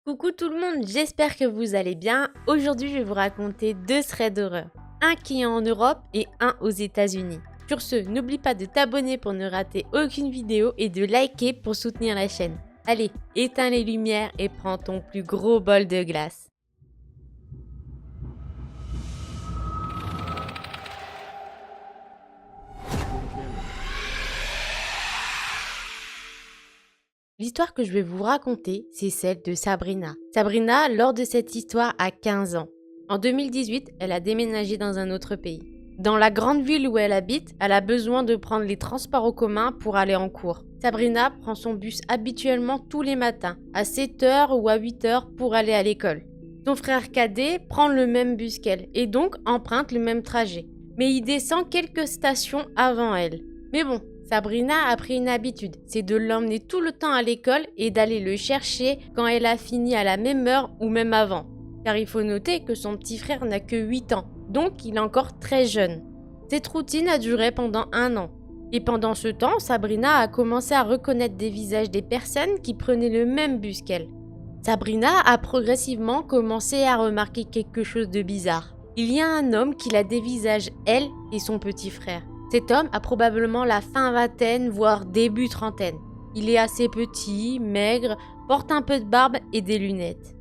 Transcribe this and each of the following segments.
Coucou tout le monde, j'espère que vous allez bien. Aujourd'hui, je vais vous raconter deux threads d'horreur. Un qui est en Europe et un aux États-Unis. Sur ce, n'oublie pas de t'abonner pour ne rater aucune vidéo et de liker pour soutenir la chaîne. Allez, éteins les lumières et prends ton plus gros bol de glace. L'histoire que je vais vous raconter, c'est celle de Sabrina. Sabrina, lors de cette histoire, a 15 ans. En 2018, elle a déménagé dans un autre pays. Dans la grande ville où elle habite, elle a besoin de prendre les transports en commun pour aller en cours. Sabrina prend son bus habituellement tous les matins, à 7h ou à 8h pour aller à l'école. Son frère cadet prend le même bus qu'elle et donc emprunte le même trajet. Mais il descend quelques stations avant elle. Mais bon, Sabrina a pris une habitude, c'est de l'emmener tout le temps à l'école et d'aller le chercher quand elle a fini à la même heure ou même avant. Car il faut noter que son petit frère n'a que 8 ans, donc il est encore très jeune. Cette routine a duré pendant 1 an. Et pendant ce temps, Sabrina a commencé à reconnaître des visages des personnes qui prenaient le même bus qu'elle. Sabrina a progressivement commencé à remarquer quelque chose de bizarre. Il y a un homme qui la dévisage, elle et son petit frère. Cet homme a probablement la fin vingtaine, voire début trentaine. Il est assez petit, maigre, porte un peu de barbe et des lunettes.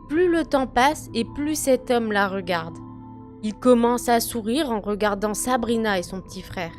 Plus le temps passe et plus cet homme la regarde. Il commence à sourire en regardant Sabrina et son petit frère.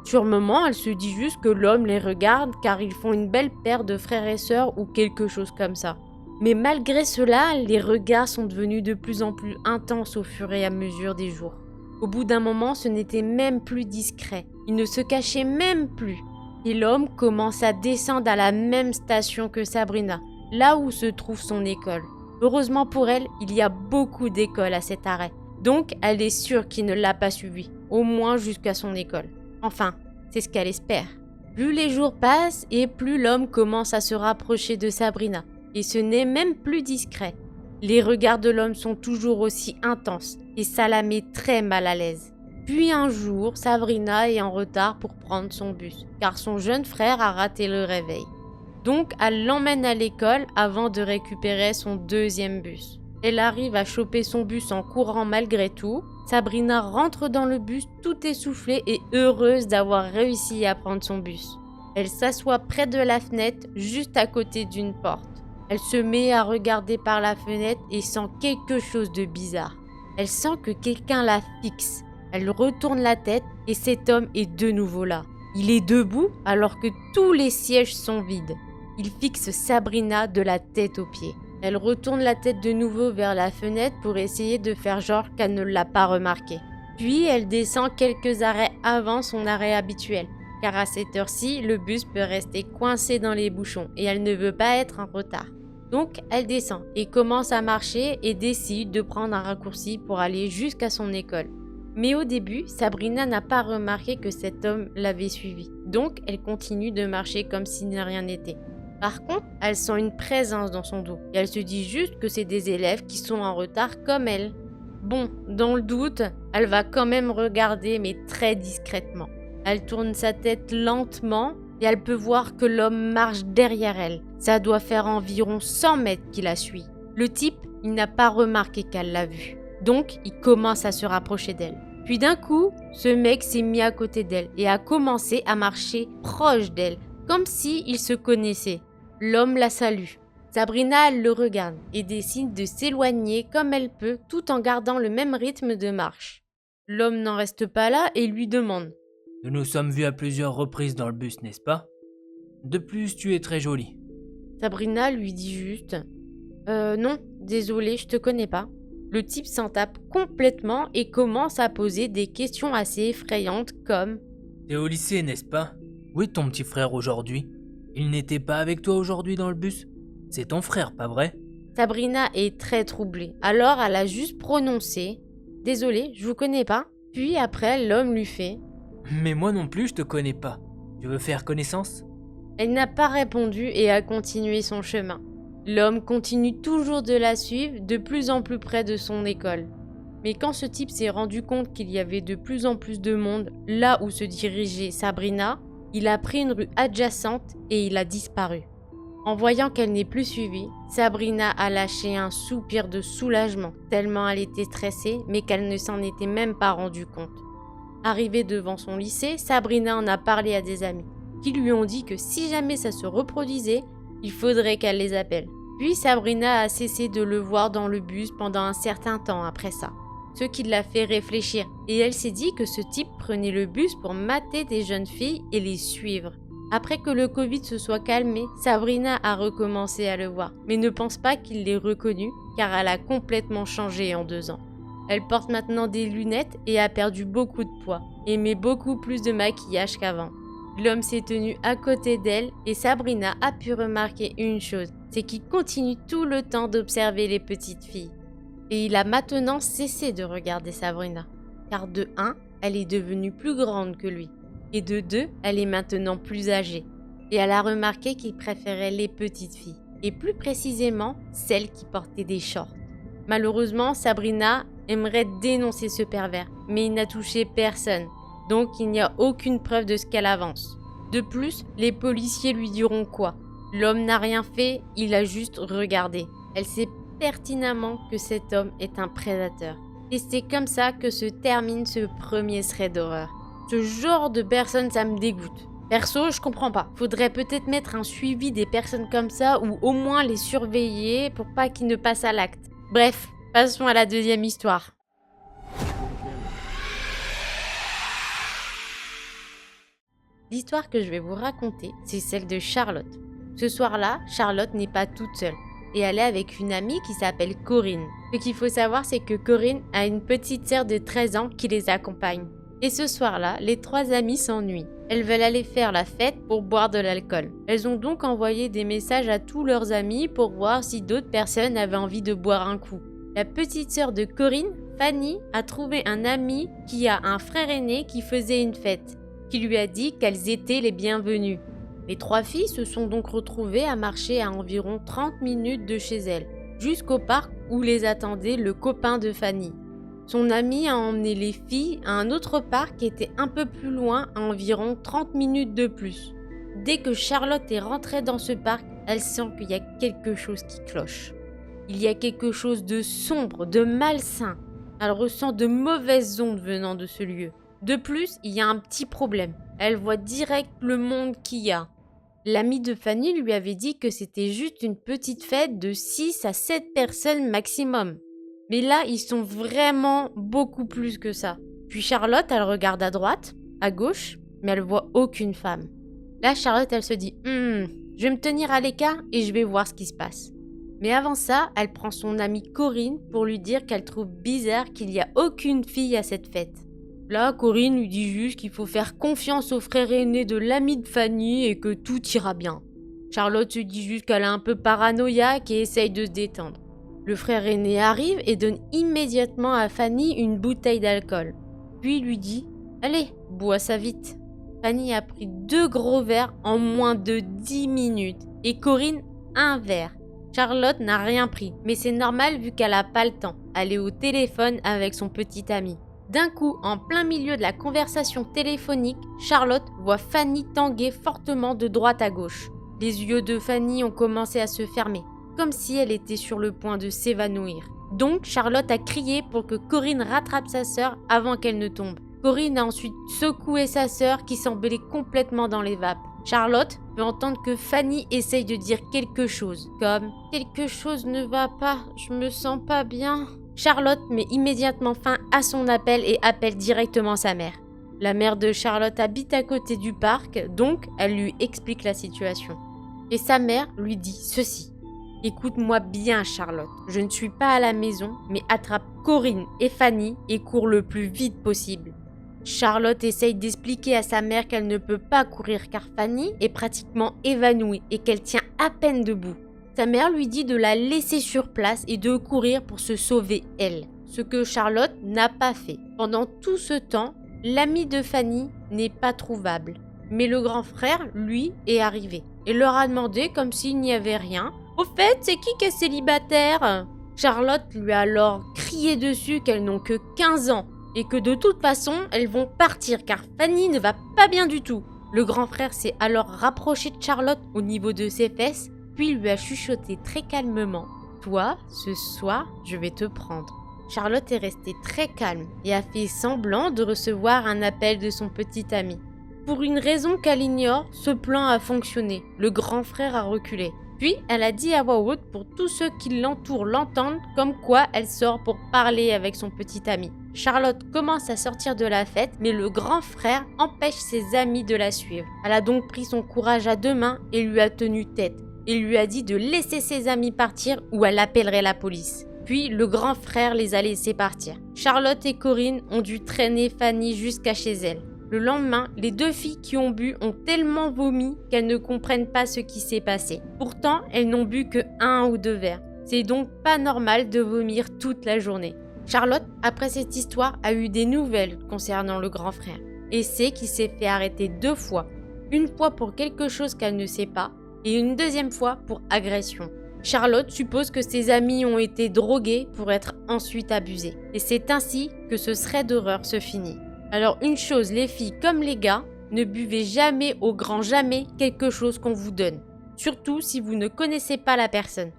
Sur le moment, elle se dit juste que l'homme les regarde car ils font une belle paire de frères et sœurs ou quelque chose comme ça. Mais malgré cela, les regards sont devenus de plus en plus intenses au fur et à mesure des jours. Au bout d'un moment, ce n'était même plus discret. Il ne se cachait même plus. Et l'homme commence à descendre à la même station que Sabrina, là où se trouve son école. Heureusement pour elle, il y a beaucoup d'écoles à cet arrêt. Donc, elle est sûre qu'il ne l'a pas suivi, au moins jusqu'à son école. Enfin, c'est ce qu'elle espère. Plus les jours passent et plus l'homme commence à se rapprocher de Sabrina. Et ce n'est même plus discret. Les regards de l'homme sont toujours aussi intenses et ça la met très mal à l'aise. Puis un jour, Sabrina est en retard pour prendre son bus, car son jeune frère a raté le réveil. Donc, elle l'emmène à l'école avant de récupérer son deuxième bus. Elle arrive à choper son bus en courant malgré tout. Sabrina rentre dans le bus tout essoufflée et heureuse d'avoir réussi à prendre son bus. Elle s'assoit près de la fenêtre, juste à côté d'une porte. Elle se met à regarder par la fenêtre et sent quelque chose de bizarre. Elle sent que quelqu'un la fixe. Elle retourne la tête et cet homme est de nouveau là. Il est debout alors que tous les sièges sont vides. Il fixe Sabrina de la tête aux pieds. Elle retourne la tête de nouveau vers la fenêtre pour essayer de faire genre qu'elle ne l'a pas remarqué. Puis elle descend quelques arrêts avant son arrêt habituel. Car à cette heure-ci, le bus peut rester coincé dans les bouchons et elle ne veut pas être en retard. Donc, elle descend et commence à marcher et décide de prendre un raccourci pour aller jusqu'à son école. Mais au début, Sabrina n'a pas remarqué que cet homme l'avait suivie. Donc, elle continue de marcher comme si de rien n'était. Par contre, elle sent une présence dans son dos et elle se dit juste que c'est des élèves qui sont en retard comme elle. Bon, dans le doute, elle va quand même regarder mais très discrètement. Elle tourne sa tête lentement et elle peut voir que l'homme marche derrière elle. Ça doit faire environ 100 mètres qu'il la suit. Le type, il n'a pas remarqué qu'elle l'a vu. Donc, il commence à se rapprocher d'elle. Puis d'un coup, ce mec s'est mis à côté d'elle et a commencé à marcher proche d'elle, comme s'ils se connaissaient. L'homme la salue. Sabrina, elle le regarde et décide de s'éloigner comme elle peut tout en gardant le même rythme de marche. L'homme n'en reste pas là et lui demande: Nous nous sommes vus à plusieurs reprises dans le bus, n'est-ce pas? De plus, tu es très jolie. Sabrina lui dit juste: non, désolé, je te connais pas. Le type s'en tape complètement et commence à poser des questions assez effrayantes comme: T'es au lycée, n'est-ce pas? Où est ton petit frère aujourd'hui? Il n'était pas avec toi aujourd'hui dans le bus? C'est ton frère, pas vrai? Sabrina est très troublée. Alors elle a juste prononcé: désolé, je vous connais pas. Puis après, l'homme lui fait: Mais moi non plus, je te connais pas. Tu veux faire connaissance? Elle n'a pas répondu et a continué son chemin. L'homme continue toujours de la suivre, de plus en plus près de son école. Mais quand ce type s'est rendu compte qu'il y avait de plus en plus de monde là où se dirigeait Sabrina, il a pris une rue adjacente et il a disparu. En voyant qu'elle n'est plus suivie, Sabrina a lâché un soupir de soulagement, tellement elle était stressée, mais qu'elle ne s'en était même pas rendue compte. Arrivée devant son lycée, Sabrina en a parlé à des amis, qui lui ont dit que si jamais ça se reproduisait, il faudrait qu'elle les appelle. Puis Sabrina a cessé de le voir dans le bus pendant un certain temps après ça, ce qui l'a fait réfléchir, et elle s'est dit que ce type prenait le bus pour mater des jeunes filles et les suivre. Après que le Covid se soit calmé, Sabrina a recommencé à le voir, mais ne pense pas qu'il l'ait reconnu car elle a complètement changé en 2 ans. Elle porte maintenant des lunettes et a perdu beaucoup de poids, et met beaucoup plus de maquillage qu'avant. L'homme s'est tenu à côté d'elle et Sabrina a pu remarquer une chose, c'est qu'il continue tout le temps d'observer les petites filles. Et il a maintenant cessé de regarder Sabrina, car de 1, elle est devenue plus grande que lui. Et de 2, elle est maintenant plus âgée. Et elle a remarqué qu'il préférait les petites filles. Et plus précisément, celles qui portaient des shorts. Malheureusement, Sabrina aimerait dénoncer ce pervers. Mais il n'a touché personne. Donc il n'y a aucune preuve de ce qu'elle avance. De plus, les policiers lui diront quoi? L'homme n'a rien fait, il a juste regardé. Elle sait pertinemment que cet homme est un prédateur. Et c'est comme ça que se termine ce premier thread d'horreur. Ce genre de personnes, ça me dégoûte. Perso, je comprends pas. Faudrait peut-être mettre un suivi des personnes comme ça ou au moins les surveiller pour pas qu'ils ne passent à l'acte. Bref, passons à la deuxième histoire. L'histoire que je vais vous raconter, c'est celle de Charlotte. Ce soir-là, Charlotte n'est pas toute seule et elle est avec une amie qui s'appelle Corinne. Ce qu'il faut savoir, c'est que Corinne a une petite sœur de 13 ans qui les accompagne. Et ce soir-là, les 3 amies s'ennuient. Elles veulent aller faire la fête pour boire de l'alcool. Elles ont donc envoyé des messages à tous leurs amis pour voir si d'autres personnes avaient envie de boire un coup. La petite sœur de Corinne, Fanny, a trouvé un ami qui a un frère aîné qui faisait une fête, qui lui a dit qu'elles étaient les bienvenues. Les 3 filles se sont donc retrouvées à marcher à environ 30 minutes de chez elles, jusqu'au parc où les attendait le copain de Fanny. Son ami a emmené les filles à un autre parc qui était un peu plus loin, à environ 30 minutes de plus. Dès que Charlotte est rentrée dans ce parc, elle sent qu'il y a quelque chose qui cloche. Il y a quelque chose de sombre, de malsain. Elle ressent de mauvaises ondes venant de ce lieu. De plus, il y a un petit problème. Elle voit direct le monde qu'il y a. L'ami de Fanny lui avait dit que c'était juste une petite fête de 6 à 7 personnes maximum. Mais là, ils sont vraiment beaucoup plus que ça. Puis Charlotte, elle regarde à droite, à gauche, mais elle voit aucune femme. Là, Charlotte, elle se dit « je vais me tenir à l'écart et je vais voir ce qui se passe. » Mais avant ça, elle prend son amie Corinne pour lui dire qu'elle trouve bizarre qu'il n'y a aucune fille à cette fête. Là, Corinne lui dit juste qu'il faut faire confiance au frère aîné de l'ami de Fanny et que tout ira bien. Charlotte se dit juste qu'elle est un peu paranoïaque et essaye de se détendre. Le frère aîné arrive et donne immédiatement à Fanny une bouteille d'alcool. Puis il lui dit « Allez, bois ça vite ». Fanny a pris 2 gros verres en moins de 10 minutes et Corinne 1 verre. Charlotte n'a rien pris, mais c'est normal vu qu'elle n'a pas le temps. Elle est au téléphone avec son petit ami. D'un coup, en plein milieu de la conversation téléphonique, Charlotte voit Fanny tanguer fortement de droite à gauche. Les yeux de Fanny ont commencé à se fermer, comme si elle était sur le point de s'évanouir. Donc, Charlotte a crié pour que Corinne rattrape sa sœur avant qu'elle ne tombe. Corinne a ensuite secoué sa sœur qui semblait complètement dans les vapes. Charlotte peut entendre que Fanny essaye de dire quelque chose, comme « Quelque chose ne va pas, je me sens pas bien ». Charlotte met immédiatement fin à son appel et appelle directement sa mère. La mère de Charlotte habite à côté du parc, donc elle lui explique la situation. Et sa mère lui dit ceci. « Écoute-moi bien Charlotte, je ne suis pas à la maison, mais attrape Corinne et Fanny et cours le plus vite possible. » Charlotte essaye d'expliquer à sa mère qu'elle ne peut pas courir car Fanny est pratiquement évanouie et qu'elle tient à peine debout. Sa mère lui dit de la laisser sur place et de courir pour se sauver elle, ce que Charlotte n'a pas fait. Pendant tout ce temps, l'ami de Fanny n'est pas trouvable. Mais le grand frère, lui, est arrivé et leur a demandé comme s'il n'y avait rien. « Au fait, c'est qui est célibataire ?» Charlotte lui a alors crié dessus qu'elles n'ont que 15 ans et que de toute façon, elles vont partir car Fanny ne va pas bien du tout. Le grand frère s'est alors rapproché de Charlotte au niveau de ses fesses puis lui a chuchoté très calmement « Toi, ce soir, je vais te prendre ». Charlotte est restée très calme et a fait semblant de recevoir un appel de son petit ami. Pour une raison qu'elle ignore, ce plan a fonctionné. Le grand frère a reculé. Puis, elle a dit à voix haute pour tous ceux qui l'entourent l'entendent, comme quoi elle sort pour parler avec son petit ami. Charlotte commence à sortir de la fête, mais le grand frère empêche ses amis de la suivre. Elle a donc pris son courage à deux mains et lui a tenu tête. Il lui a dit de laisser ses amis partir ou elle appellerait la police. Puis, le grand frère les a laissés partir. Charlotte et Corinne ont dû traîner Fanny jusqu'à chez elle. Le lendemain, les deux filles qui ont bu ont tellement vomi qu'elles ne comprennent pas ce qui s'est passé. Pourtant, elles n'ont bu que 1 ou 2 verres. C'est donc pas normal de vomir toute la journée. Charlotte, après cette histoire, a eu des nouvelles concernant le grand frère et sait qu'il s'est fait arrêter 2 fois. Une fois pour quelque chose qu'elle ne sait pas et une deuxième fois pour agression. Charlotte suppose que ses amis ont été drogués pour être ensuite abusés. Et c'est ainsi que ce thread d'horreur se finit. Alors une chose, les filles comme les gars, ne buvez jamais au grand jamais quelque chose qu'on vous donne. Surtout si vous ne connaissez pas la personne.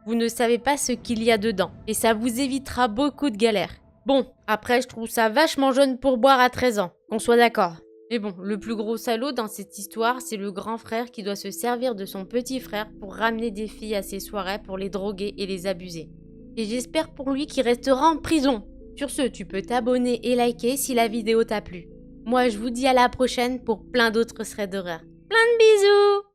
Vous ne savez pas ce qu'il y a dedans. Et ça vous évitera beaucoup de galères. Bon, après je trouve ça vachement jeune pour boire à 13 ans, qu'on soit d'accord. Mais bon, le plus gros salaud dans cette histoire, c'est le grand frère qui doit se servir de son petit frère pour ramener des filles à ses soirées pour les droguer et les abuser. Et j'espère pour lui qu'il restera en prison. Sur ce, tu peux t'abonner et liker si la vidéo t'a plu. Moi, je vous dis à la prochaine pour plein d'autres threads d'horreur. Plein de bisous!